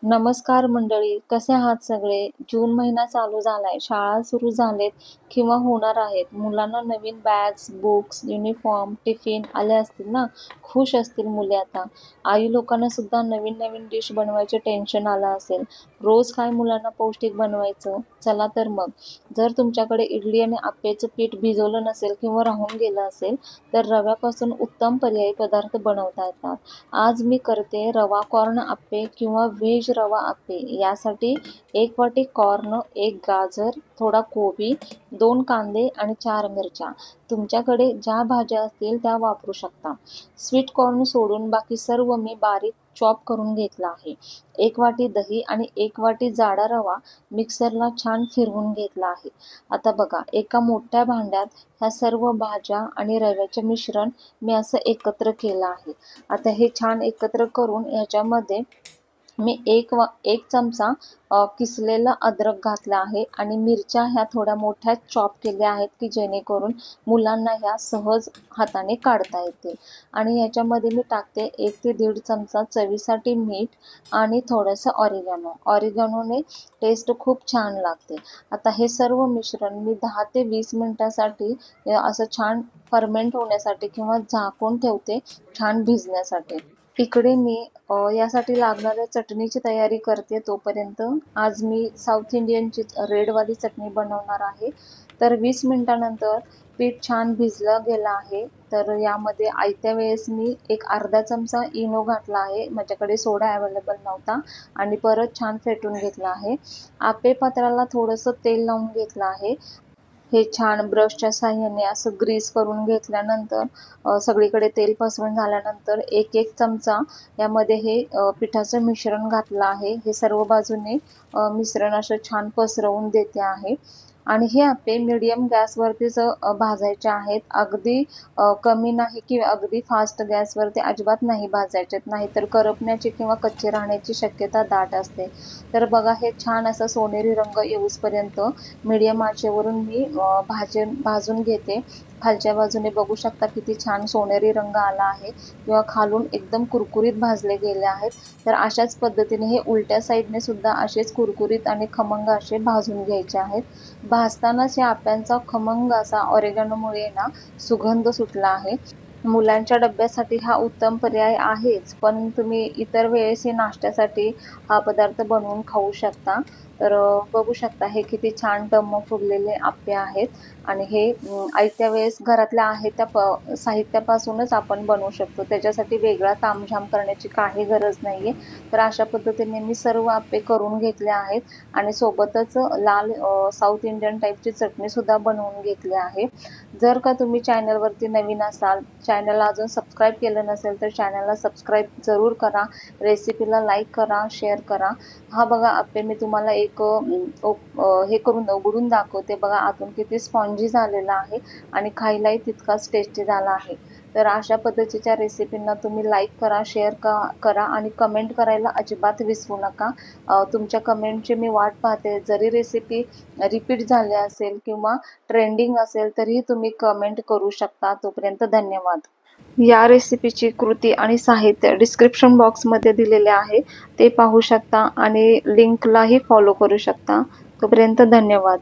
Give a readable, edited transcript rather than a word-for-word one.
नमस्कार मंडळी, कसे आहात सगळे? जून महिना चालू झालाय, शाळा सुरू झालेत किंवा होणार आहेत. मुलांना नवीन बॅग्स, बुक्स, युनिफॉर्म, टिफिन आले असतील ना. खुश असतील मुले आता. आई लोकांना सुद्धा नवीन नवीन डिश बनवायचे टेन्शन आलं असेल. रोज काय मुलांना पौष्टिक बनवायचं? चला तर मग, जर तुमच्याकडे इडली आणि आप्पेचं पीठ भिजवलं नसेल किंवा राहून गेलं असेल तर रव्यापासून उत्तम पर्यायी पदार्थ बनवता येतात. आज मी करते रवा कॉर्न आप्पे किंवा व्हेज रवा आप्पे. यासाठी 1 वाटी कॉर्न, 1 गाजर, थोडा कोबी, 2 कांदे आणि 4 मिरच्या. तुमच्याकडे ज्या भाज्या असतील त्या वापरू शकता. स्वीट कॉर्न सोडून बाकी सर्व मी बारीक चॉप करून घेतला आहे. 1 वाटी दही आणि 1 वाटी जाडा रवा मिक्सरला छान फिरवून घेतला आहे. आता बघा, एका मोठ्या भांड्यात ह्या सर्व भाज्या आणि रव्याचे मिश्रण मी असं एकत्र केलं आहे. आता हे छान एकत्र करून ह्याच्यामध्ये मी एक चमचा किसलेला अद्रक घातला आहे आणि मिरच्या ह्या थोड्या मोठ्या चॉप केल्या आहेत की जेणेकरून मुलांना ह्या सहज हाताने काढता येतील. आणि याच्यामध्ये मी टाकते 1 ते 1.5 चमचा चवीसाठी मीठ आणि थोडंसं ऑरिगॅनोने टेस्ट खूप छान लागते. आता हे सर्व मिश्रण मी 10 ते 20 मिनिटासाठी असं छान फर्मेंट होण्यासाठी किंवा झाकून ठेवते, छान भिजण्यासाठी. इकडे मी यासाठी लागणाऱ्या चटणीची तयारी करते. तोपर्यंत आज मी साऊथ इंडियनची रेडवाली चटणी बनवणार आहे. तर 20 मिनिटानंतर पीठ छान भिजलं गेलं आहे. तर यामध्ये आयत्या वेळेस मी एक अर्धा चमचा इनो घातला आहे. माझ्याकडे सोडा अवेलेबल नव्हता आणि परत छान फेटून घेतला आहे. आप्पे पात्राला थोडंसं तेल लावून घेतलं आहे. हे छान ब्रशच्या साहाय्याने असं ग्रीस करून घेतल्यानंतर सगळीकडे तेल पसरून झाल्यानंतर 1 चमचा यामध्ये हे पिठाचं मिश्रण घातलं आहे. हे सर्व बाजूने मिश्रण असं छान पसरवून देते आहे. आणि हे आप्पे मीडियम गॅसवरतीच भाजायचे आहेत. अगदी कमी नाही की अगदी फास्ट गॅसवरती अजिबात नाही भाजायचे, नाहीतर करपण्याची किंवा कच्चे राहण्याची शक्यता दाट असते. तर बघा, हे छान असं सोनेरी रंग येऊसपर्यंत मीडियम आचेवरून मी भाजून घेते. खालच्या बाजूने बघू शकता किती छान सोनेरी रंग आला आहे किंवा खालून एकदम कुरकुरीत भाजले गेले आहेत. तर अशाच पद्धतीने हे उलट्या साईडने सुद्धा असेच कुरकुरीत आणि खमंग असे भाजून घ्यायचे आहेत. भाजतानाच या आप्यांचा खमंग असा ऑरेगॅनोमुळे ना सुगंध सुटला आहे. मुलांच्या डब्यासाठी हा उत्तम पर्याय आहेच, पण तुम्ही इतर वेळेसही नाश्त्यासाठी हा पदार्थ बनवून खाऊ शकता. तर बघू शकता हे किती छान टम्म फुगलेले आप्पे आहेत. आणि हे आयत्या वेळेस घरातल्या आहेत त्या साहित्यापासूनच आपण बनवू शकतो. त्याच्यासाठी वेगळा तामझाम करण्याची काही गरज नाही आहे. तर अशा पद्धतीने मी सर्व आप्पे करून घेतले आहेत आणि सोबतच लाल साऊथ इंडियन टाईपची चटणीसुद्धा बनवून घेतली आहे. जर का तुम्ही चॅनलवरती नवीन असाल, चॅनलला अजून सबस्क्राईब केलं नसेल तर चॅनलला सबस्क्राईब जरूर करा. रेसिपीला लाईक करा, शेअर करा. हा बघा, आप्पे मी तुम्हाला एक हे करून उघडून दाखवते. बघा, आतून किती स्पॉन्जी झालेला आहे आणि खायलाही तितकाच टेस्टी झाला आहे. तर अशा पद्धतीच्या रेसिपींना तुम्ही लाईक करा, शेअर करा आणि कमेंट करायला अजिबात विसरू नका. तुमच्या कमेंटची मी वाट पाहते. जरी रेसिपी रिपीट झाली असेल किंवा ट्रेंडिंग असेल तरीही तुम्ही कमेंट करू शकता. तोपर्यंत धन्यवाद. या रेसिपीची कृती आणि साहित्य डिस्क्रिप्शन बॉक्समध्ये दिलेले आहे, ते पाहू शकता आणि लिंकलाही फॉलो करू शकता. तोपर्यंत धन्यवाद.